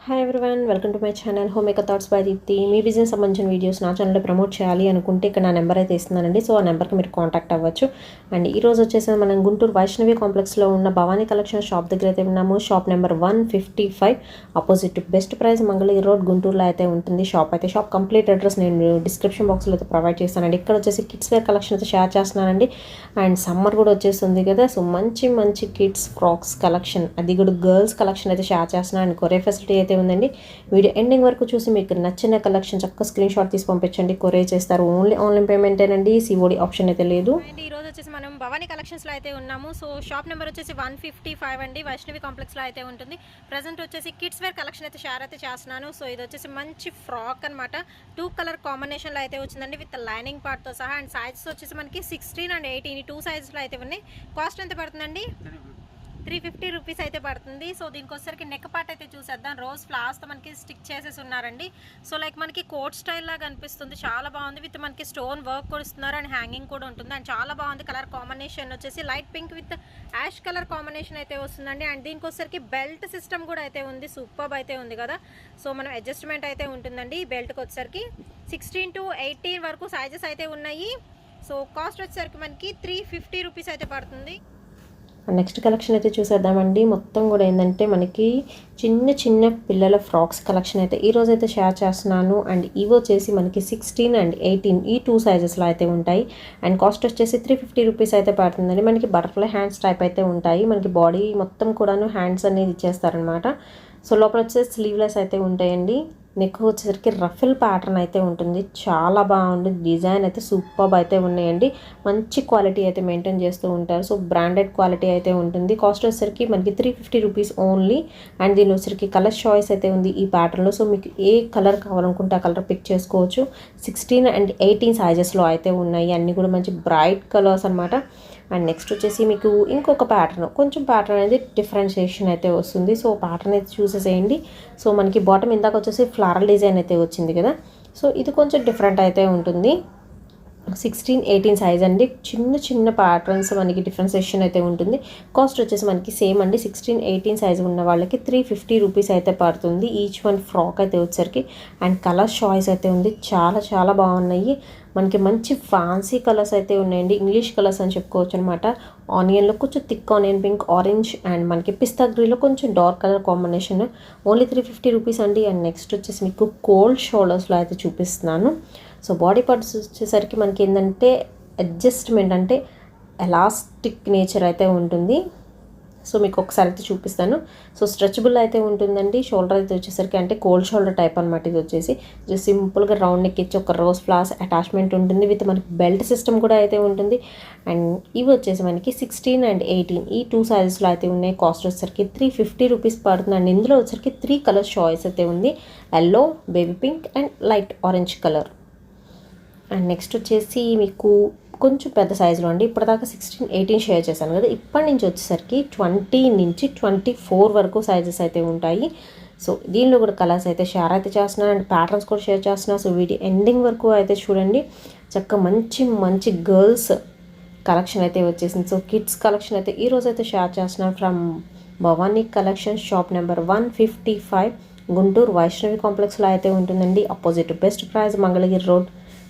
Hi everyone, welcome to my channel homemaker thoughts by Deepthi. మీ business సంబంధించిన videos నా ఛానల్లో ప్రమోట్ చేయాలి అనుకుంటే ఇక్కడ నా నెంబర్ అయితే ఇస్తున్నానండి. సో ఆ నెంబర్కి మీరు కాంటాక్ట్ అవ్వచ్చు. అండ్ ఈ రోజు వచ్చేసి మనం గుంటూరు వైష్ణవి కాంప్లెక్స్లో ఉన్న భవానీ కలెక్షన్ షాప్ దగ్గర అయితే ఉన్నాము. Shop number 155 opposite best Price Mangalagiri road గుంటూరులో అయితే ఉంటుంది. షాప్ కంప్లీట్ అడ్రస్ నేను డిస్క్రిప్షన్ బాక్స్లో అయితే ప్రొవైడ్ చేస్తానండి. ఇక్కడ వచ్చేసి కిడ్స్ వేర్ కలెక్షన్ అయితే షేర్ చేస్తున్నానండి. అండ్ సమ్మర్ కూడా వచ్చేస్తుంది కదా, సో మంచి కిడ్స్ ఫ్రాక్స్ కలెక్షన్, అది కూడా గర్ల్స్ కలెక్షన్ అయితే షేర్ చేస్తున్నాను. అండ్ కొరియర్ ఫెసిలిటీ అయితే ఉందండి. వీడియో ఎండింగ్ వరకు చూసి మీకు నచ్చిన కలెక్షన్ చక్కగా స్క్రీన్ షాట్ తీసి పంపించండి, కొరియర్ చేస్తారు. ఓన్లీ ఆన్లైన్ పేమెంట్ ఏనండి, సిఓడి ఆప్షన్ అయితే లేదు. అండ్ ఈ రోజు వచ్చేసి మనం భవానీ కలెక్షన్స్లో అయితే ఉన్నాము. సో షాప్ నెంబర్ వచ్చేసి 155 అండి, వైష్ణవి కాంప్లెక్స్లో అయితే ఉంటుంది. ప్రజెంట్ వచ్చేసి కిడ్స్ వేర్ కలెక్షన్ అయితే షేర్ అయితే చేస్తున్నాను. సో ఇది వచ్చేసి మంచి ఫ్రాక్ అనమాట, 2 కలర్ కాంబినేషన్లో అయితే వచ్చిందండి విత్ లైనింగ్ పార్ట్తో సహా. అండ్ సైజెస్ వచ్చేసి మనకి 16 అండ్ 18 2 సైజెస్లో అయితే ఉన్నాయి. కాస్ట్ ఎంత పడుతుందండి? 350 రూపీస్ అయితే పడుతుంది. సో దీనికి వచ్చేసరికి నెక్ పార్ట్ అయితే చూసేద్దాం. రోజ్ ఫ్లవర్స్తో మనకి స్టిక్ చేసేసి ఉన్నారండి. సో లైక్ మనకి కోట్ స్టైల్ లాగా అనిపిస్తుంది, చాలా బాగుంది. విత్ మనకి స్టోన్ వర్క్ కూడా ఇస్తున్నారు అండ్ హ్యాంగింగ్ కూడా ఉంటుంది. అండ్ చాలా బాగుంది. కలర్ కాంబినేషన్ వచ్చేసి light pink with ash colour combination అయితే వస్తుందండి. అండ్ దీనికి వచ్చేసరికి బెల్ట్ సిస్టమ్ కూడా అయితే ఉంది, సూపర్బ్ అయితే ఉంది కదా. సో మనం అడ్జస్ట్మెంట్ అయితే ఉంటుందండి ఈ బెల్ట్కి వచ్చేసరికి. 16 to 18 వరకు సైజెస్ అయితే ఉన్నాయి. సో కాస్ట్ వచ్చేసరికి మనకి 350 రూపీస్ అయితే పడుతుంది. నెక్స్ట్ కలెక్షన్ అయితే చూసేద్దామండి. మొత్తం కూడా ఏంటంటే మనకి చిన్న పిల్లల ఫ్రాక్స్ కలెక్షన్ అయితే ఈరోజు అయితే షేర్ చేస్తున్నాను. అండ్ ఇవి వచ్చేసి మనకి 16 and 18 ఈ 2 సైజెస్లో అయితే ఉంటాయి. అండ్ కాస్ట్ వచ్చేసి 350 రూపీస్ అయితే పడుతుందండి. మనకి బటర్ఫ్లై హ్యాండ్స్ టైప్ అయితే ఉంటాయి. మనకి బాడీ మొత్తం కూడాను హ్యాండ్స్ అనేది ఇచ్చేస్తారనమాట. సో లోపల వచ్చేసి స్లీవ్లెస్ అయితే ఉంటాయండి. నెక్ వచ్చేసరికి రఫిల్ ప్యాటర్న్ అయితే ఉంటుంది, చాలా బాగుంది. డిజైన్ అయితే సూపర్బ్ అయితే ఉన్నాయండి. మంచి క్వాలిటీ అయితే మెయింటైన్ చేస్తూ ఉంటారు. సో బ్రాండెడ్ క్వాలిటీ అయితే ఉంటుంది. కాస్ట్ వచ్చేసరికి మనకి 350 రూపీస్ ఓన్లీ. అండ్ దీని వచ్చేసరికి కలర్ చాయిస్ అయితే ఉంది ఈ ప్యాటర్న్లో. సో మీకు ఏ కలర్ కావాలనుకుంటే ఆ కలర్ పిక్ చేసుకోవచ్చు. 16 and 18 సైజెస్లో అయితే ఉన్నాయి. అన్నీ కూడా మంచి బ్రైట్ కలర్స్ అనమాట. అండ్ నెక్స్ట్ వచ్చేసి మీకు ఇంకొక ప్యాటర్న్, కొంచెం ప్యాటర్న్ అనేది డిఫరెన్షియేషన్ అయితే వస్తుంది. సో ప్యాటర్న్ అయితే చూసేసేయండి. సో మనకి బాటమ్ ఇందాక వచ్చేసి ఫ్లారల్ డిజైన్ అయితే వచ్చింది కదా, సో ఇది కొంచెం డిఫరెంట్ అయితే ఉంటుంది. 16, 18 సైజ్ అండి. చిన్న ప్యాటర్న్స్ మనకి డిఫరెన్షియేషన్ అయితే ఉంటుంది. కాస్ట్ వచ్చేసి మనకి సేమ్ అండి. 16, 18 సైజ్ ఉన్న వాళ్ళకి 350 రూపీస్ అయితే పడుతుంది. ఈచ్ వన్ ఫ్రాక్ అయితే వచ్చేసరికి. అండ్ కలర్ చాయిస్ అయితే ఉంది, చాలా బాగున్నాయి. మనకి మంచి ఫ్యాన్సీ కలర్స్ అయితే ఉన్నాయండి, ఇంగ్లీష్ కలర్స్ అని చెప్పుకోవచ్చు అనమాట. ఆనియన్లో కొంచెం thick onion pink, orange and మనకి పిస్తా గ్రీన్లో కొంచెం dark colour combination. Only 350 rupees అండి. అండ్ నెక్స్ట్ వచ్చేసి మీకు కోల్డ్ షోల్డర్స్లో అయితే చూపిస్తున్నాను. సో బాడీ పార్ట్స్ వచ్చేసరికి మనకి ఏంటంటే అడ్జస్ట్మెంట్ అంటే ఎలాస్టిక్ నేచర్ అయితే ఉంటుంది. సో మీకు ఒకసారి అయితే చూపిస్తాను. సో స్ట్రెచబుల్ అయితే ఉంటుందండి. షోల్డర్ అయితే వచ్చేసరికి అంటే కోల్డ్ షోల్డర్ టైప్ అనమాట. ఇది వచ్చేసి సింపుల్గా రౌండ్ నెక్ ఇచ్చి ఒక రోజ్ ఫ్లవర్స్ అటాచ్మెంట్ ఉంటుంది విత్ మనకి బెల్ట్ సిస్టమ్ కూడా అయితే ఉంటుంది. అండ్ ఇవి వచ్చేసి మనకి 16 and 18 ఈ 2 సైజెస్లో అయితే ఉన్నాయి. కాస్ట్ వచ్చేసరికి 350 రూపీస్ పడుతుంది. అండ్ ఇందులో వచ్చేసరికి 3 కలర్ చాయిస్ అయితే ఉంది, yellow, baby pink and light orange colour. And next వచ్చేసి మీకు కొంచెం పెద్ద సైజులో అండి. ఇప్పటిదాకా 16, 18 షేర్ చేశాను కదా, ఇప్పటి నుంచి వచ్చేసరికి 20 నుంచి 24 వరకు సైజెస్ అయితే ఉంటాయి. సో దీనిలో కూడా కలర్స్ అయితే షేర్ అయితే చేస్తున్నాను అండ్ ప్యాటర్న్స్ కూడా షేర్ చేస్తున్నాను. సో వీడియో ఎండింగ్ వరకు అయితే చూడండి. చక్కగా మంచి గర్ల్స్ కలెక్షన్ అయితే వచ్చేసింది. సో కిడ్స్ కలెక్షన్ అయితే ఈరోజు అయితే షేర్ చేస్తున్నాను from Bhavani collection. Shop number 155 Guntur Vaishnavi కాంప్లెక్స్లో అయితే ఉంటుందండి. Opposite Best Price Mangalagiri road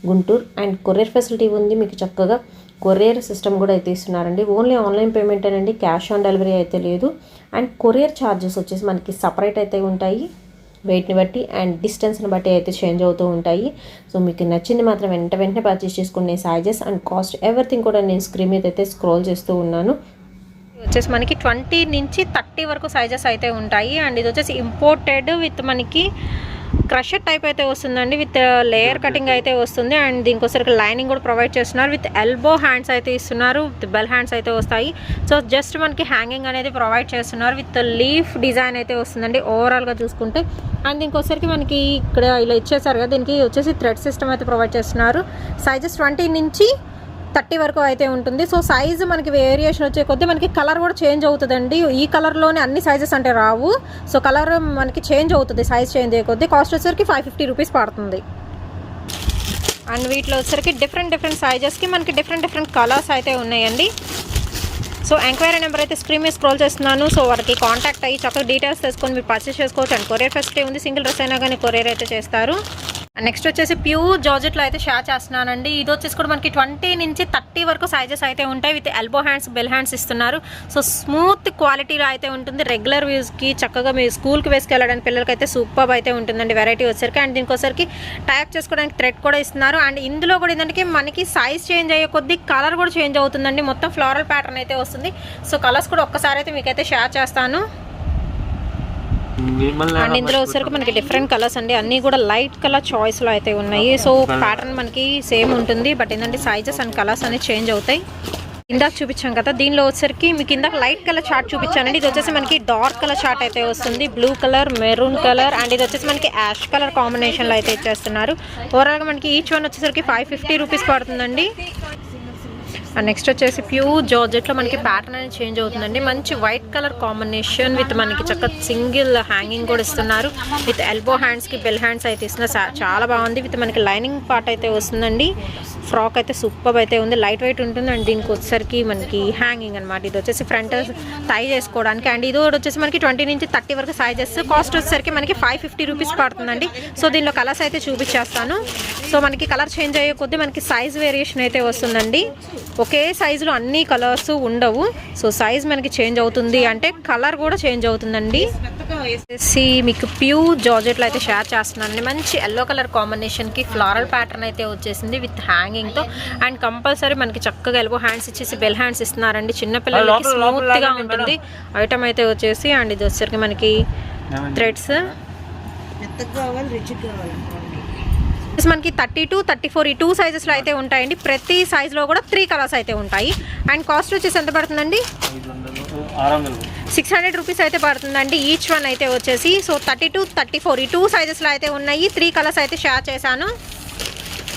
Guntur. And courier facility ఉంది, మీకు చక్కగా కొరియర్ సిస్టమ్ కూడా అయితే ఇస్తున్నారండి. ఓన్లీ ఆన్లైన్ పేమెంట్ అండి, క్యాష్ ఆన్ డెలివరీ అయితే లేదు. అండ్ కొరియర్ ఛార్జెస్ వచ్చేసి మనకి సపరేట్ అయితే ఉంటాయి, వెయిట్ని బట్టి అండ్ డిస్టెన్స్ని బట్టి అయితే చేంజ్ అవుతూ ఉంటాయి. సో మీకు నచ్చింది మాత్రం వెంటనే పర్చేస్ చేసుకునే సైజెస్ అండ్ కాస్ట్ ఎవ్రీథింగ్ కూడా నేను స్క్రీన్ మీద అయితే స్క్రోల్ చేస్తూ ఉన్నాను. వచ్చేసి మనకి 20 నుంచి 30 వరకు సైజెస్ అయితే ఉంటాయి. అండ్ ఇది వచ్చేసి ఇంపోర్టెడ్ విత్ మనకి క్రషర్ టైప్ అయితే వస్తుందండి, విత్ లేయర్ కటింగ్ అయితే వస్తుంది. అండ్ దీనికోసరికి లైనింగ్ కూడా ప్రొవైడ్ చేస్తున్నారు. విత్ ఎల్బో హ్యాండ్స్ అయితే ఇస్తున్నారు, విత్ బెల్ హ్యాండ్స్ అయితే వస్తాయి. సో జస్ట్ మనకి హ్యాంగింగ్ అనేది ప్రొవైడ్ చేస్తున్నారు, విత్ లీఫ్ డిజైన్ అయితే వస్తుందండి ఓవరాల్గా చూసుకుంటే. అండ్ దీనికోసరికి మనకి ఇక్కడ ఇలా ఇచ్చేసారు కదా, దీనికి వచ్చేసి థ్రెడ్ సిస్టమ్ అయితే ప్రొవైడ్ చేస్తున్నారు. సైజెస్ 20 నుంచి 30 వరకు అయితే ఉంటుంది. సో సైజు మనకి వేరియేషన్ వచ్చే కొద్దీ మనకి కలర్ కూడా చేంజ్ అవుతుందండి. ఈ కలర్లోనే అన్ని సైజెస్ అంటే రావు. సో కలర్ మనకి చేంజ్ అవుతుంది సైజ్ చేంజ్ అయ్యే కొద్దీ. కాస్ట్ వచ్చేసరికి 550 రూపీస్ పడుతుంది. అండ్ వీటిలో వచ్చేసరికి డిఫరెంట్ సైజెస్కి మనకి డిఫరెంట్ కలర్స్ అయితే ఉన్నాయండి. సో ఎంక్వైరీ నెంబర్ అయితే స్క్రీన్ మీద స్క్రోల్ చేస్తున్నాను. సో వారికి కాంటాక్ట్ అయ్యి చక్కగా డీటెయిల్స్ తెలుసుకొని మీరు పర్చేస్ చేసుకోవచ్చు. అండ్ కొరియర్ ఫెసిలిటీ ఉంది. సింగిల్ డ్రెస్ అయినా కానీ కొరియర్ అయితే చేస్తారు. నెక్స్ట్ వచ్చేసి ప్యూర్ జార్జెట్లో అయితే షేర్ చేస్తున్నానండి. ఇది వచ్చేసి కూడా మనకి 20 నుంచి 30 వరకు సైజెస్ అయితే ఉంటాయి. With elbow hands, bell hands ఇస్తున్నారు. సో స్మూత్ క్వాలిటీలో అయితే ఉంటుంది. రెగ్యులర్ యూస్కి చక్కగా మీరు స్కూల్కి వేసుకెళ్ళడానికి పిల్లలకి అయితే సూపర్ అయితే ఉంటుందండి. వెరైటీ వచ్చేసరికి అండ్ దీనికోసరికి టైప్ చేసుకోవడానికి థ్రెడ్ కూడా ఇస్తున్నారు. అండ్ ఇందులో కూడా ఏంటంటే మనకి సైజ్ చేంజ్ అయ్యే కొద్దీ కలర్ కూడా చేంజ్ అవుతుందండి. మొత్తం ఫ్లోరల్ ప్యాటర్న్ అయితే వస్తుంది. సో కలర్స్ కూడా ఒక్కసారి అయితే మీకైతే షేర్ చేస్తాను. అండ్ ఇందులో వచ్చేసరికి మనకి డిఫరెంట్ కలర్స్ అండి. అన్నీ కూడా లైట్ కలర్ చాయిస్లో అయితే ఉన్నాయి. సో ప్యాటర్న్ మనకి సేమ్ ఉంటుంది. బట్ ఏంటంటే సైజెస్ అండ్ కలర్స్ అనేవి చేంజ్ అవుతాయి. ఇందాక చూపించాం కదా, దీనిలో వచ్చేసరికి మీకు ఇందాక లైట్ కలర్ చార్ట్ చూపించానండి. ఇది వచ్చేసి మనకి డార్క్ కలర్ చార్ట్ అయితే వస్తుంది. Blue colour, maroon colour and ఇది వచ్చేసి మనకి యాష్ కలర్ కాంబినేషన్లో అయితే ఇచ్చేస్తున్నారు. ఓవరాల్గా మనకి ఈచ్ వన్ వచ్చేసరికి 550 రూపీస్ పడుతుందండి. అండ్ నెక్స్ట్ వచ్చేసి ప్యూర్ జార్జెట్లో మనకి ప్యాటర్న్ అనేది చేంజ్ అవుతుందండి. మంచి వైట్ కలర్ కాంబినేషన్ విత్ మనకి చక్కగా సింగిల్ హ్యాంగింగ్ కూడా ఇస్తున్నారు. విత్ ఎల్బో హ్యాండ్స్కి బెల్ హ్యాండ్స్ అయితే ఇస్తున్నారు. చాలా బాగుంది. విత్ మనకి లైనింగ్ పార్ట్ అయితే వస్తుందండి. ఫ్రాక్ అయితే సూపర్ అయితే ఉంది. లైట్ వెయిట్ ఉంటుంది. అండ్ దీనికి వచ్చేసరికి మనకి హ్యాంగింగ్ అనమాట. ఇది వచ్చేసి ఫ్రంట్ టై చేసుకోవడానికి. అండ్ ఇది వచ్చేసి మనకి 20 నుంచి 30 వరకు సైజెస్. కాస్ట్ వచ్చేసరికి మనకి 550 రూపీస్ పడుతుందండి. సో దీనిలో కలర్స్ అయితే చూపించేస్తాను. సో మనకి కలర్ చేంజ్ అయ్యే కొద్దీ మనకి సైజ్ వేరియేషన్ అయితే వస్తుందండి. ఒకే సైజులో అన్ని కలర్స్ ఉండవు. సో సైజ్ మనకి చేంజ్ అవుతుంది అంటే కలర్ కూడా చేంజ్ అవుతుందండి. మీకు ప్యూర్ జార్జెట్లో అయితే షేర్ చేస్తున్నానండి. మంచి ఎల్లో కలర్ కాంబినేషన్కి ఫ్లోరల్ ప్యాటర్న్ అయితే వచ్చేసింది విత్ హ్యాంగింగ్తో. అండ్ కంపల్సరీ మనకి చక్కగా ఎల్బో హ్యాండ్స్ ఇచ్చేసి బెల్ హ్యాండ్స్ ఇస్తున్నారండి. చిన్నపిల్లలకి స్మూత్గా ఉంటుంది ఐటమ్ అయితే వచ్చేసి. అండ్ ఇది వచ్చేసరికి మనకి థ్రెడ్స్ మనకి 32, 34 ఈ 2 సైజెస్లో అయితే ఉంటాయండి. ప్రతి సైజులో కూడా 3 కలర్స్ అయితే ఉంటాయి. అండ్ కాస్ట్ వచ్చేసి ఎంత పడుతుందండి? 600 రూపీస్ అయితే పడుతుందండి ఈచ్ వన్ అయితే వచ్చేసి. సో 32, 34 ఈ 2 సైజెస్లో అయితే ఉన్నాయి. 3 కలర్స్ అయితే షేర్ చేశాను.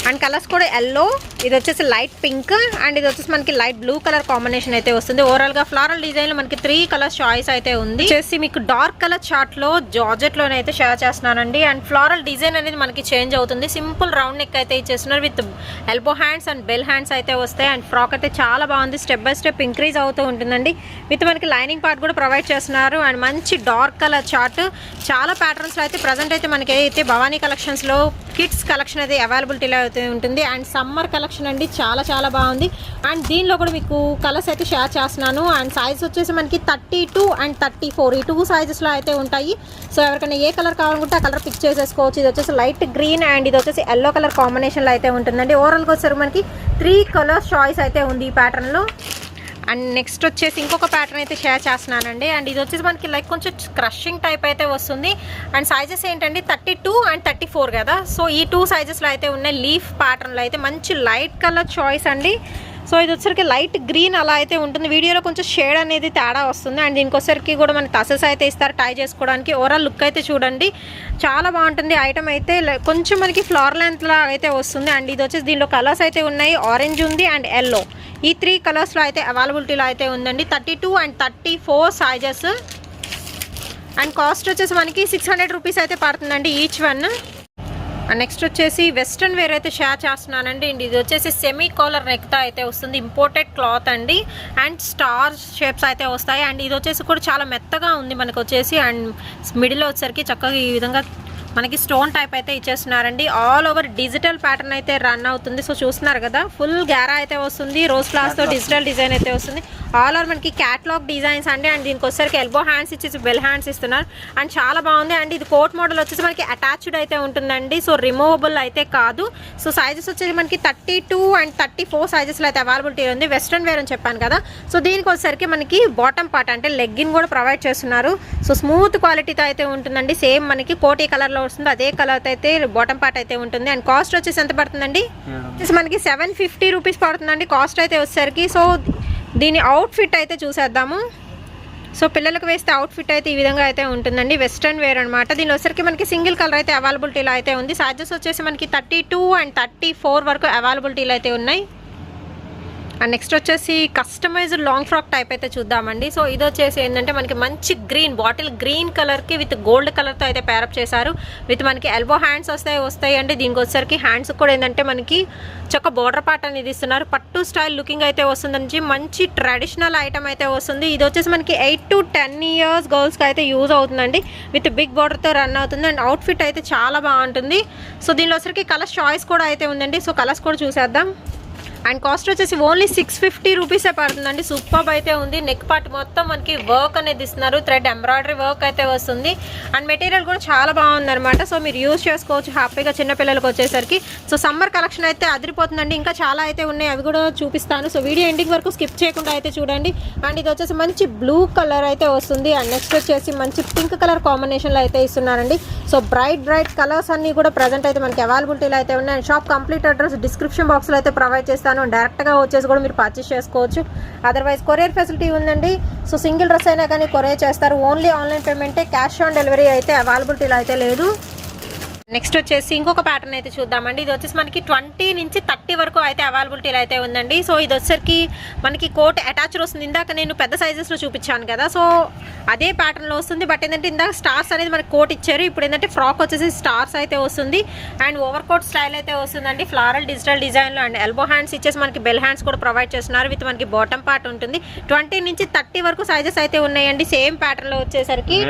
అండ్ కలర్స్ కూడా ఎల్లో, ఇది వచ్చేసి లైట్ పింక్ అండ్ ఇది వచ్చేసి మనకి లైట్ బ్లూ కలర్ కాంబినేషన్ అయితే వస్తుంది. ఓవరాల్గా ఫ్లోరల్ డిజైన్లో మనకి 3 కలర్స్ చాయిస్ అయితే ఉంది. వచ్చేసి మీకు డార్క్ కలర్ చార్ట్లో జార్జెట్లోనే అయితే షేర్ చేస్తున్నానండి. అండ్ ఫ్లోరల్ డిజైన్ అనేది మనకి చేంజ్ అవుతుంది. సింపుల్ రౌండ్ నెక్ అయితే ఇచ్చేస్తున్నారు. With elbow hands and bell hands అయితే వస్తాయి. అండ్ ఫ్రాక్ అయితే చాలా బాగుంది. స్టెప్ బై స్టెప్ ఇంక్రీజ్ అవుతూ ఉంటుందండి. విత్ మనకి లైనింగ్ పార్ట్ కూడా ప్రొవైడ్ చేస్తున్నారు. అండ్ మంచి డార్క్ కలర్ చార్ట్. చాలా ప్యాటర్న్స్లో అయితే ప్రజెంట్ అయితే మనకి అయితే భవానీ కలెక్షన్స్లో కిడ్స్ కలెక్షన్ అయితే అవైలబిలిటీలో అయితే ఉంటుంది. అండ్ సమ్మర్ కలెక్షన్ అండి, చాలా చాలా బాగుంది. అండ్ దీనిలో కూడా మీకు కలర్స్ అయితే షేర్ చేస్తున్నాను. అండ్ సైజ్ వచ్చేసి మనకి 32 అండ్ 34 ఈ 2 సైజెస్లో అయితే ఉంటాయి. సో ఎవరికైనా ఏ కలర్ కావాలనుకుంటే ఆ కలర్ పిక్ చేసేసుకోవచ్చు. ఇది వచ్చేసి లైట్ గ్రీన్ అండ్ ఇది వచ్చేసి ఎల్లో కలర్ కాంబినేషన్లో అయితే ఉంటుందండి. ఓవరాల్గా వచ్చేసరికి మనకి 3 కలర్స్ చాయిస్ అయితే ఉంది ఈ ప్యాటర్న్లో. అండ్ నెక్స్ట్ వచ్చేసి ఇంకొక ప్యాటర్న్ అయితే షేర్ చేస్తున్నానండి. అండ్ ఇది వచ్చేసి మనకి లైక్ కొంచెం క్రషింగ్ టైప్ అయితే వస్తుంది. అండ్ సైజెస్ ఏంటంటే 32 అండ్ 34 కదా. సో ఈ 2 సైజెస్లో అయితే ఉన్నాయి. లీఫ్ ప్యాటర్న్లో అయితే మంచి లైట్ కలర్ చాయిస్ అండి. సో ఇది వచ్చరికి లైట్ గ్రీన్ అలా అయితే ఉంటుంది. వీడియోలో కొంచెం షేడ్ అనేది తేడా వస్తుంది. అండ్ దీనికోసరికి కూడా మనకి టసెస్ అయితే ఇస్తారు టై చేసుకోవడానికి. ఓవరాల్ లుక్ అయితే చూడండి, చాలా బాగుంటుంది. ఐటమ్ అయితే కొంచెం మనకి ఫ్లోర్ లెంత్లా అయితే వస్తుంది. అండ్ ఇది వచ్చేసి దీనిలో కలర్స్ అయితే ఉన్నాయి. ఆరెంజ్ ఉంది అండ్ ఎల్లో. ఈ 3 కలర్స్లో అయితే అవైలబిలిటీలో అయితే ఉందండి. 32 అండ్ 34 సైజెస్. అండ్ కాస్ట్ వచ్చేసి మనకి 600 రూపీస్ అయితే పడుతుందండి ఈచ్ వన్. అండ్ నెక్స్ట్ వచ్చేసి వెస్ట్రన్ వేర్ అయితే షేర్ చేస్తున్నానండి. అండ్ ఇది వచ్చేసి సెమీ కాలర్ నెక్తో అయితే వస్తుంది. ఇంపోర్టెడ్ క్లాత్ అండి. అండ్ స్టార్ షేప్స్ అయితే వస్తాయి. అండ్ ఇది వచ్చేసి కూడా చాలా మెత్తగా ఉంది మనకు వచ్చేసి. అండ్ మిడిల్లో వచ్చేసరికి చక్కగా ఈ విధంగా మనకి స్టోన్ టైప్ అయితే ఇచ్చేస్తున్నారండి. ఆల్ ఓవర్ డిజిటల్ ప్యాటర్న్ అయితే రన్ అవుతుంది. సో చూస్తున్నారు కదా, ఫుల్ గ్యారా అయితే వస్తుంది. రోజ్ ఫ్లవర్స్తో డిజిటల్ డిజైన్ అయితే వస్తుంది. ఆల్ ఓవర్ మనకి క్యాట్లాగ్ డిజైన్స్ అండి. అండ్ దీనికి వచ్చేసరికి ఎల్బో హ్యాండ్స్ ఇచ్చేసి బెల్ హ్యాండ్స్ ఇస్తున్నారు. అండ్ చాలా బాగుంది. అండ్ ఇది కోట్ మోడల్ వచ్చేసి మనకి అటాచ్డ్ అయితే ఉంటుందండి. సో రిమూవబుల్ అయితే కాదు. సో సైజెస్ వచ్చేసి మనకి 32 అండ్ 34 సైజెస్లో అయితే అవైలబిలిటీ ఉంది. వెస్ట్రన్ వేర్ అని చెప్పాను కదా. సో దీనికి వచ్చేసరికి మనకి బాటమ్ పార్ట్ అంటే లెగ్గిన్ కూడా ప్రొవైడ్ చేస్తున్నారు. సో స్మూత్ క్వాలిటీతో అయితే ఉంటుందండి. సేమ్ మనకి కోటీ కలర్లో వస్తుంది. అదే కలర్ అయితే బాటమ్ పార్ట్ అయితే ఉంటుంది. అండ్ కాస్ట్ వచ్చేసి ఎంత పడుతుందండి? మనకి 750 రూపీస్ పడుతుందండి కాస్ట్ అయితే వచ్చేసరికి. సో దీని అవుట్ఫిట్ అయితే చూసేద్దాము. సో పిల్లలకు వేస్తే అవుట్ఫిట్ అయితే ఈ విధంగా అయితే ఉంటుందండి. వెస్ట్రన్ వేర్ అనమాట. దీని వచ్చరికి మనకి సింగిల్ కలర్ అయితే అవైలబిలిటీలో అయితే ఉంది. సైజెస్ వచ్చేసి మనకి 32 అండ్ 34 వరకు అవైలబిలిటీలో అయితే ఉన్నాయి. అండ్ నెక్స్ట్ వచ్చేసి కస్టమైజ్డ్ లాంగ్ ఫ్రాక్ టైప్ అయితే చూద్దామండి. సో ఇది వచ్చేసి ఏంటంటే మనకి మంచి గ్రీన్ బాటిల్ గ్రీన్ కలర్కి విత్ గోల్డ్ కలర్తో అయితే పేరప్ చేశారు. విత్ మనకి ఎల్బో హ్యాండ్స్ వస్తాయి అండి. దీనికి వచ్చేసరికి హ్యాండ్స్ కూడా ఏంటంటే మనకి చక్క బోర్డర్ పార్ట్ అనేది ఇస్తున్నారు. పట్టు స్టైల్ లుకింగ్ అయితే వస్తుందండి. మంచి ట్రెడిషనల్ ఐటమ్ అయితే వస్తుంది. ఇది వచ్చేసి మనకి 8 to 10 years గర్ల్స్కి అయితే యూజ్ అవుతుందండి. విత్ బిగ్ బార్డర్తో రన్ అవుతుంది అండ్ అవుట్ఫిట్ అయితే చాలా బాగుంటుంది. సో దీనిలో వచ్చరికి కలర్స్ చాయిస్ కూడా అయితే ఉందండి. సో కలర్స్ కూడా చూసేద్దాం. అండ్ కాస్ట్ వచ్చేసి ఓన్లీ 650 రూపీసే పడుతుందండి. సూపర్ అయితే ఉంది. నెక్ పార్ట్ మొత్తం మనకి వర్క్ అనేది ఇస్తున్నారు. థ్రెడ్ ఎంబ్రాయిడరీ వర్క్ అయితే వస్తుంది అండ్ మెటీరియల్ కూడా చాలా బాగుందన్నమాట. సో మీరు యూజ్ చేసుకోవచ్చు హ్యాపీగా చిన్నపిల్లలకు వచ్చేసరికి. సో సమ్మర్ కలెక్షన్ అయితే అదిరిపోతుందండి. ఇంకా చాలా అయితే ఉన్నాయి, అవి కూడా చూపిస్తాను. సో వీడియో ఎండింగ్ వరకు స్కిప్ చేయకుండా అయితే చూడండి. అండ్ ఇది వచ్చేసి మంచి బ్లూ కలర్ అయితే వస్తుంది అండ్ నెక్స్ట్ వచ్చేసి మంచి పింక్ కలర్ కాంబినేషన్లో అయితే ఇస్తున్నారండి. సో బ్రైట్ కలర్స్ అన్నీ కూడా ప్రజెంట్ అయితే మనకి అవైలబిలిటీలో అయితే ఉన్నాయి. And shop complete address description బాక్స్లో అయితే ప్రొవైడ్ చేస్తాను. డైరెక్ట్గా వచ్చేసి కూడా మీరు పర్చేస్ చేసుకోవచ్చు. అదర్వైజ్ కొరియర్ ఫెసిలిటీ ఉందండి. సో సింగిల్ డ్రెస్ అయినా కానీ కొరియర్ చేస్తారు. ఓన్లీ ఆన్లైన్ పేమెంటే, క్యాష్ ఆన్ డెలివరీ అయితే అవైలబిలిటీలో అయితే లేదు. నెక్స్ట్ వచ్చేసి ఇంకొక ప్యాటర్న్ అయితే చూద్దామండి. ఇది వచ్చేసి మనకి 20 నుంచి 30 వరకు అయితే అవైలబిలిటీలో అయితే ఉందండి. సో ఇది వచ్చేసరికి మనకి కోట్ అటాచ్డ్ వస్తుంది. ఇందాక నేను పెద్ద సైజెస్లో చూపించాను కదా, సో అదే ప్యాటర్న్లో వస్తుంది. బట్ ఏంటంటే ఇందాక స్టార్స్ అనేది మనకి కోట్ ఇచ్చారు. ఇప్పుడు ఏంటంటే ఫ్రాక్ వచ్చేసి స్టార్స్ అయితే వస్తుంది అండ్ ఓవర్ కోట్ స్టైల్ అయితే వస్తుందండి. ఫ్లారల్ డిజిటల్ డిజైన్లో అండ్ ఎల్బో హ్యాండ్స్ ఇచ్చేసి మనకి బెల్ హ్యాండ్స్ కూడా ప్రొవైడ్ చేస్తున్నారు. విత్ మనకి బాటమ్ పార్ట్ ఉంటుంది. 20 నుంచి 30 వరకు సైజెస్ అయితే ఉన్నాయండి సేమ్ ప్యాటర్న్లో వచ్చేసరికి.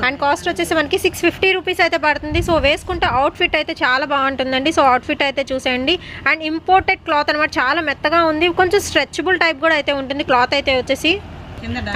అండ్ కాస్ట్ వచ్చేసి మనకి 650 రూపీస్ అయితే పడుతుంది. సో వేసుకుంటే అవుట్ఫిట్ అయితే చాలా బాగుంటుందండి. సో అవుట్ఫిట్ అయితే చూసేయండి. అండ్ ఇంపోర్టెడ్ క్లాత్ అనమాట, చాలా మెత్తగా ఉంది. కొంచెం స్ట్రెచబుల్ టైప్ కూడా అయితే ఉంటుంది క్లాత్ అయితే వచ్చేసి.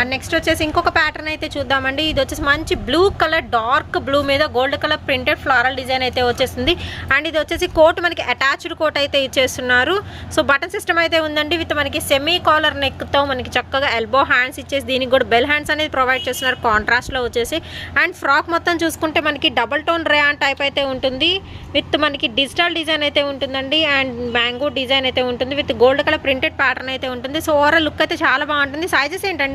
అండ్ నెక్స్ట్ వచ్చేసి ఇంకొక ప్యాటర్న్ అయితే చూద్దామండి. ఇది వచ్చేసి మంచి బ్లూ కలర్ డార్క్ బ్లూ మీద gold colour printed floral design అయితే వచ్చేసింది. అండ్ ఇది వచ్చేసి కోట్ మనకి అటాచ్డ్ కోట్ అయితే ఇచ్చేస్తున్నారు. సో బటన్ సిస్టమ్ అయితే ఉందండి. విత్ మనకి సెమీ కాలర్ నెక్తో మనకి చక్కగా ఎల్బో హ్యాండ్స్ ఇచ్చేసి దీనికి కూడా బెల్ హ్యాండ్స్ అనేది ప్రొవైడ్ చేస్తున్నారు కాంట్రాస్ట్లో వచ్చేసి. అండ్ ఫ్రాక్ మొత్తం చూసుకుంటే మనకి డబల్ టోన్ రేయాన్ టైప్ అయితే ఉంటుంది. విత్ మనకి డిజిటల్ డిజైన్ అయితే ఉంటుందండి అండ్ మ్యాంగో డిజైన్ అయితే ఉంటుంది. With gold colour printed pattern అయితే ఉంటుంది. సో ఓవరాల్ లుక్ అయితే చాలా బాగుంటుంది. సైజెస్ ఏంటండి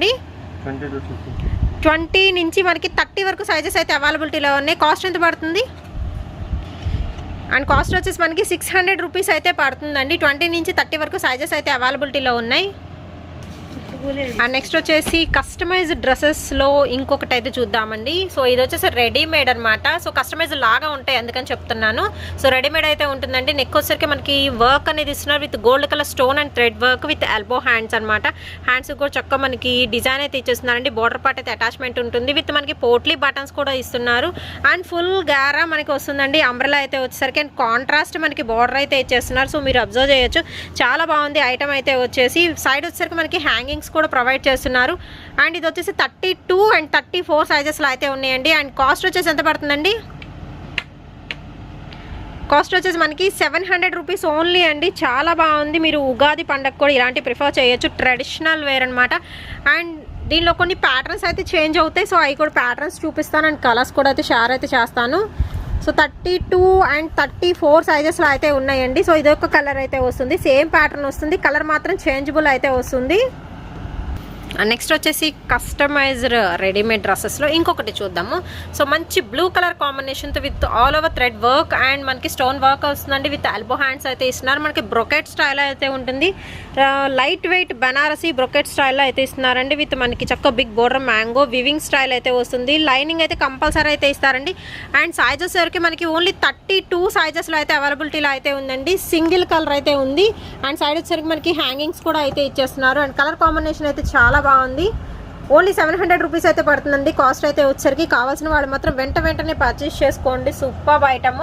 20 నుంచి మనకి 30 వరకు సైజెస్ అయితే అవైలబిలిటీలో ఉన్నాయి. కాస్ట్ ఎంత పడుతుంది? అండ్ కాస్ట్ వచ్చేసి మనకి 600 రూపీస్ అయితే పడుతుందండి. 20 నుంచి 30 వరకు సైజెస్ అయితే అవైలబిలిటీలో ఉన్నాయి. అండ్ నెక్స్ట్ వచ్చేసి కస్టమైజ్డ్ డ్రెస్సెస్లో ఇంకొకటి అయితే చూద్దామండి. సో ఇది వచ్చేసి రెడీమేడ్ అనమాట. సో కస్టమైజ్ లాగా ఉంటాయి అందుకని చెప్తున్నాను. సో రెడీమేడ్ అయితే ఉంటుందండి. నెక్ వచ్చేసరికి మనకి వర్క్ అనేది ఇస్తున్నారు. With gold colour stone and thread work with elbow hands అనమాట. హ్యాండ్స్ కూడా చక్కగా మనకి డిజైన్ అయితే ఇచ్చేస్తున్నారండి. బార్డర్ పార్ట్ అయితే అటాచ్మెంట్ ఉంటుంది. విత్ మనకి పోట్లీ బటన్స్ కూడా ఇస్తున్నారు. అండ్ ఫుల్ గారా మనకి వస్తుందండి. అంబ్రెలా అయితే వచ్చేసరికి అండ్ కాంట్రాస్ట్ మనకి బార్డర్ అయితే ఇచ్చేస్తున్నారు. సో మీరు అబ్జర్వ్ చేయొచ్చు, చాలా బాగుంది ఐటమ్ అయితే వచ్చేసి. సైడ్ వచ్చేసరికి మనకి హ్యాంగింగ్స్ కూడా ప్రొవైడ్ చేస్తున్నారు. అండ్ ఇది వచ్చేసి 32 అండ్ 34 సైజెస్లో అయితే ఉన్నాయండి. అండ్ కాస్ట్ వచ్చేసి ఎంత పడుతుందండి? కాస్ట్ వచ్చేసి మనకి 700 రూపీస్ ఓన్లీ అండి. చాలా బాగుంది. మీరు ఉగాది పండగ కూడా ఇలాంటి ప్రిఫర్ చేయొచ్చు. ట్రెడిషనల్ వేర్ అనమాట. అండ్ దీనిలో కొన్ని ప్యాటర్న్స్ అయితే చేంజ్ అవుతాయి. సో అవి కూడా ప్యాటర్న్స్ చూపిస్తాను అండ్ కలర్స్ కూడా అయితే షేర్ అయితే చేస్తాను. సో 32 అండ్ 34 సైజెస్లో అయితే ఉన్నాయండి. సో ఇదొక కలర్ అయితే వస్తుంది. సేమ్ ప్యాటర్న్ వస్తుంది, కలర్ మాత్రం చేంజబుల్ అయితే వస్తుంది. నెక్స్ట్ వచ్చేసి కస్టమైజ్డ్ రెడీమేడ్ డ్రెస్సెస్లో ఇంకొకటి చూద్దాము. సో మంచి బ్లూ కలర్ కాంబినేషన్తో with all over thread work and మనకి స్టోన్ వర్క్ వస్తుందండి. విత్ ఎల్బో హ్యాండ్స్ అయితే ఇస్తున్నారు. మనకి బ్రొకెట్ స్టైల్ అయితే ఉంటుంది. లైట్ వెయిట్ బనారసీ బ్రొకెట్ స్టైల్లో అయితే ఇస్తున్నారండి. విత్ మనకి చక్క big border mango weaving style అయితే వస్తుంది. లైనింగ్ అయితే కంపల్సరీ అయితే ఇస్తారండి. అండ్ సైజెస్ వరకు మనకి ఓన్లీ 32 సైజెస్లో అయితే అవైలబిలిటీలో అయితే ఉందండి. సింగిల్ కలర్ అయితే ఉంది. అండ్ సైడ్ వచ్చేసరికి మనకి హ్యాంగింగ్స్ కూడా అయితే ఇచ్చేస్తున్నారు. అండ్ కలర్ కాంబినేషన్ అయితే చాలా బాగుంది. ఓన్లీ 700 రూపీస్ అయితే పడుతుందండి. కాస్ట్ అయితే వచ్చేసరికి. కావాల్సిన వాళ్ళు మాత్రం వెంటనే పర్చేస్ చేసుకోండి. Super item.